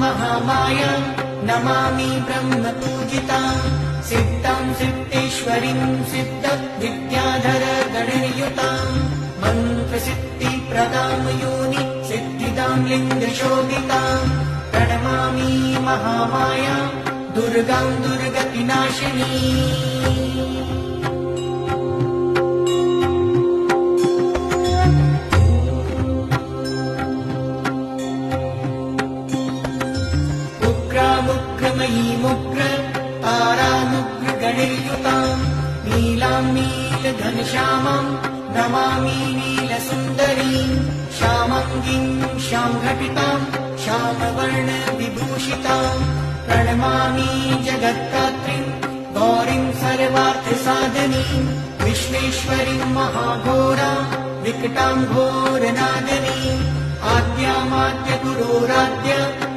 महामाया नमामि ब्रह्मपूजितां सिद्धां सिद्धेश्वरीं सिद्धविद्याधर गणयुतां मन्त्रसिद्धिप्रदां योनि सिद्धिदां लिङ्गशोभितां प्रणमामि महामाया दुर्गां दुर्गतिनाशिनी। मुग्र तारामुग्र गणयुतां नीलां नीलघनश्यामां नमामि नीलसुन्दरीं श्यामाङ्गीं श्यामघटितां श्यामवर्णविभूषितां प्रणमामि जगत्तात्रीं गौरीं सर्वार्थसाधनीं विश्वेश्वरीं महाघोरां विकटां घोरनादनीं आद्यामाद्यगुरोराद्य